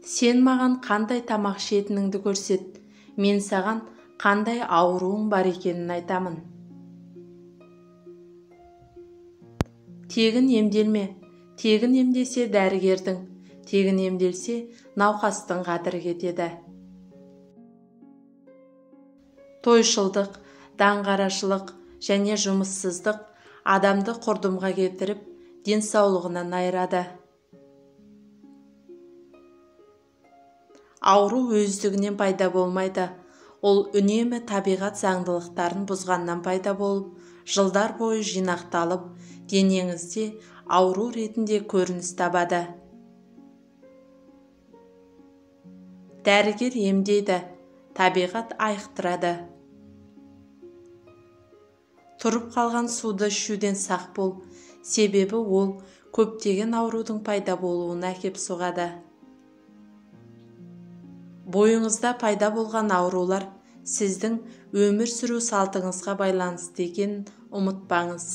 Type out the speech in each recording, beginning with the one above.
Сен маған қандай тамақ ішетініңді көрсет, мен саған қандай ауруың бар екенін айтамын. Тегін емделме, тегін емдесе дәрігердің, тегін емделсе науқастың қадірі кетеді. Тойшылдық, даңғарашылық және жұмыссыздық адамды құрдымға кетіріп, денсаулығынан айырады. Ауру өздігінен пайда болмайды. Ол үнемі табиғат заңдылықтарын бұзғаннан пайда болып, жылдар бойы жинақталып, денеңізде ауру ретінде көрініс табады. Дәрігер емдейді, табиғат айықтырады. Тұрып қалған суды ішуден сақ бол, себебі ол көптеген аурудың пайда болуына әкеп соғады. Бойыңызда пайда болған аурулар сіздің өмір сүру салтыңызға байланысты екенін ұмытпаңыз.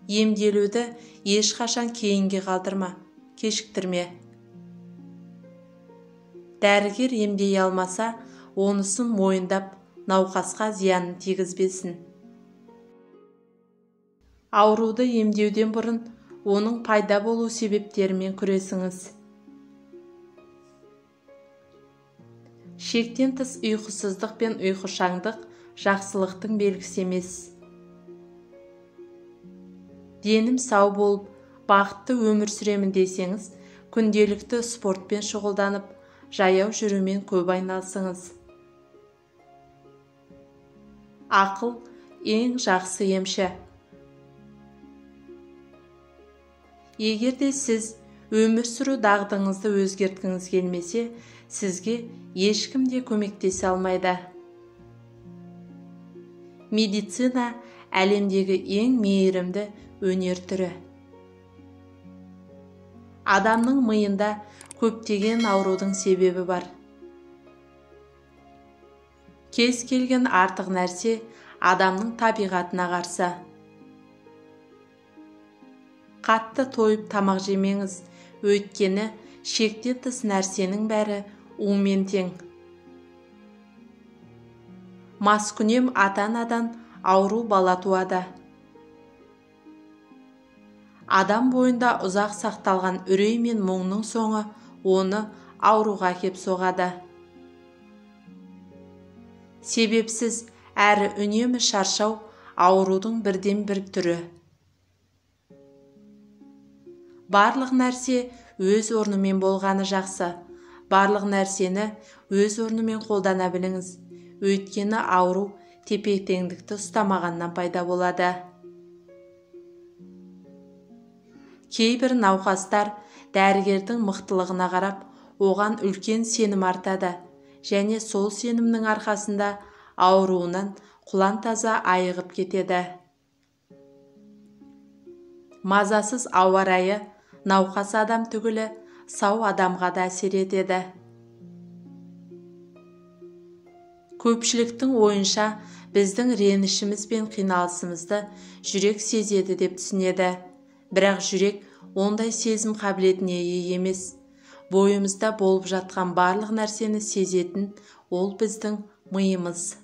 Емделуді ешқашан кейінге қалдырма, кешіктірме. Дәрігер емдей алмаса, онысын мойындап, науқасқа зиянын тигізбесін. Ауруды емдеуден бұрын оның пайда болу себептерімен күресіңіз. Шектен тыс ұйқысыздық пен ұйқышаңдық жақсылықтың белгісі емес. Денім сау болып, бақытты өмір сүремін десеңіз, күнделікті спортпен шұғылданып, жаяу жүрумен көп айналысыңыз. Ақыл ең жақсы емші. Егер де сіз өмір сүру дағдыңызды өзгерткіңіз келмесе, сізге ешкім де көмектесе алмайды. Медицина әлемдегі ең мейірімді өнер түрі. Адамның миында көптеген аурудың себебі бар. Кез келген артық нәрсе адамның табиғатына қарсы. Қатты тойып тамақ жемеңіз, өйткені шектен тыс нәрсенің бәрі умен тең. Маскүнем ата-анадан ауру бала туады. Адам бойында ұзақ сақталған үрей мен мұңның соңы оны ауруға кеп соғады. Себепсіз әрі үнемі шаршау аурудың бірден бір түрі. Барлық нәрсе өз орнымен болғаны жақсы. Барлық нәрсені өз орнымен қолдана біліңіз. Өйткені ауру тепе-теңдікті ұстамағаннан пайда болады. Кейбір науқастар дәрігердің мықтылығына қарап, оған үлкен сенім артады, және сол сенімнің арқасында ауруынан құлан-таза айығып кетеді. Мазасыз ауа райы науқас адам түгілі сау адамға да әсер етеді. Көпшіліктің ойынша біздің ренішіміз бен қиналысымызды жүрек сезеді деп түсінеді. Бірақ жүрек ондай сезім қабілетіне ие емес. Бойымызда болып жатқан барлық нәрсені сезетін ол біздің миымыз.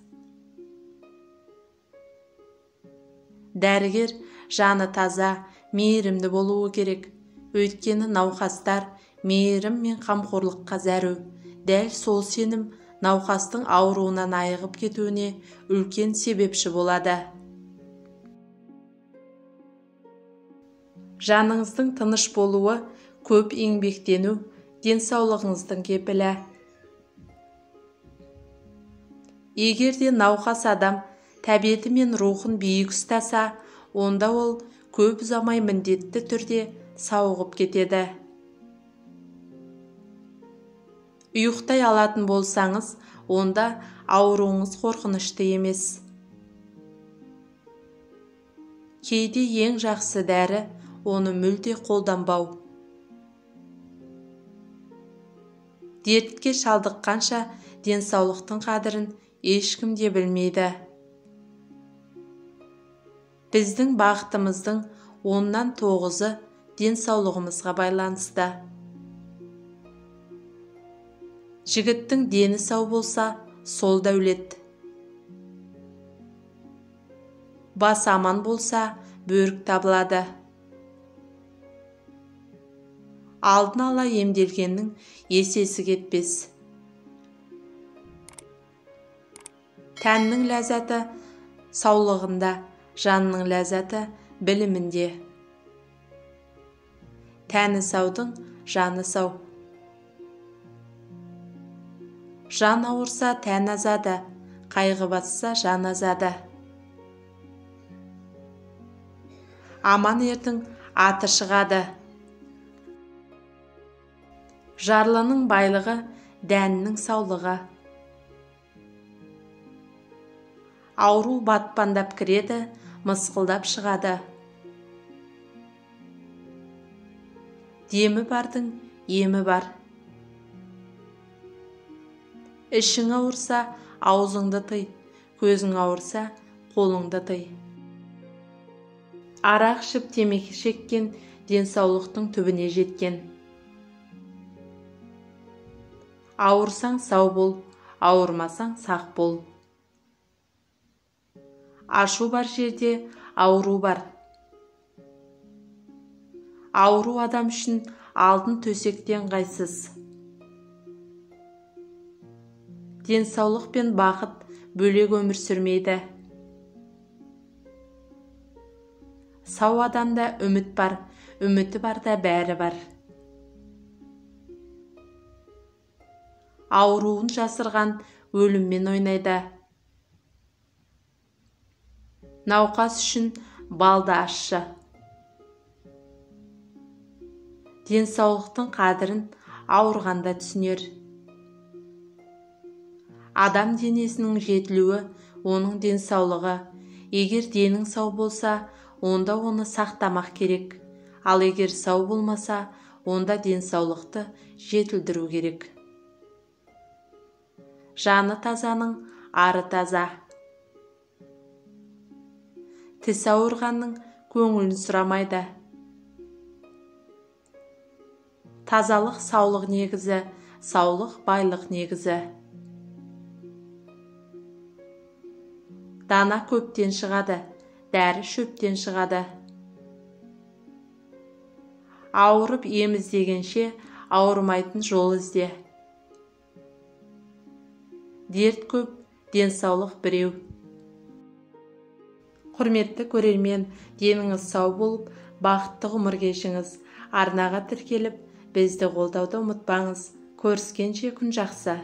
Дәрігер жаны таза, мейірімді болуы керек. Өйткені науқастар мейірім мен қамқорлыққа зәру. Дәл сол сенім науқастың ауруынан айығып кетуіне үлкен себепші болады. Жаныңыздың тыныш болуы, көп еңбектену, денсаулығыңыздың кепілі. Егер де науқас адам тәбеті мен рухын биік ұстаса, онда ол көп ұзамай міндетті түрде сауығып кетеді. Ұйықтай алатын болсаңыз, онда ауруыңыз қорқынышты емес. Кейде ең жақсы дәрі, оны мүлде қолданбау. Дертке шалдыққанша денсаулықтың қадірін ешкім де білмейді. Біздің бақытымыздың 10-нан 9-ы денсаулығымызға байланысты. Жігіттің дені сау болса, сол дәулет. Бас аман болса, бөрік табылады. Алдын ала емделгеннің есесі кетпес. Тәннің ләззаты саулығында, жанның ләззаты білімінде. Тәні саудың жаны сау. Жан ауырса, тән азады, қайғы басса, жан азады. Аман ердің аты шығады. Жарлының байлығы, дәнінің саулығы. Ауру батпандап кіреді, мысқылдап шығады. Демі бардың, емі бар. Ішің ауырса, аузыңды тый, көзің ауырса, қолыңды тый. Арақ ішіп темекі шеккен, денсаулықтың түбіне жеткен. Ауырсаң сау бол, ауырмасаң сақ бол. Ашу бар жерде ауру бар. Ауру адам үшін алтын төсектен ыңғайсыз. Денсаулық пен бақыт бөлек өмір сүрмейді. Сау адамда үміт бар, үміті барда бәрі бар. Ауруын жасырған өліммен ойнайды. Науқас үшін балды ашшы. Денсаулықтың қадірін ауырғанда түсінер. Адам денесінің жетілуі, оның денсаулығы. Егер денің сау болса, онда оны сақтамақ керек. Ал егер сау болмаса, онда денсаулықты жетілдіру керек. Жаны тазаның ары таза. Тіс ауырғанның көңілін сұрамайды. Тазалық саулық негізі, саулық байлық негізі. Дана көптен шығады, дәрі шөптен шығады. Ауырып ем іздегенше, ауырмайтын жол ізде. Дерт көп, денсаулық біреу. Құрметті көрермен, деніңіз сау болып, бақытты ғұмыр кешіңіз. Арнаға тіркеліп, бізді қолдауды ұмытпаңыз. Көріскенше күн жақсы.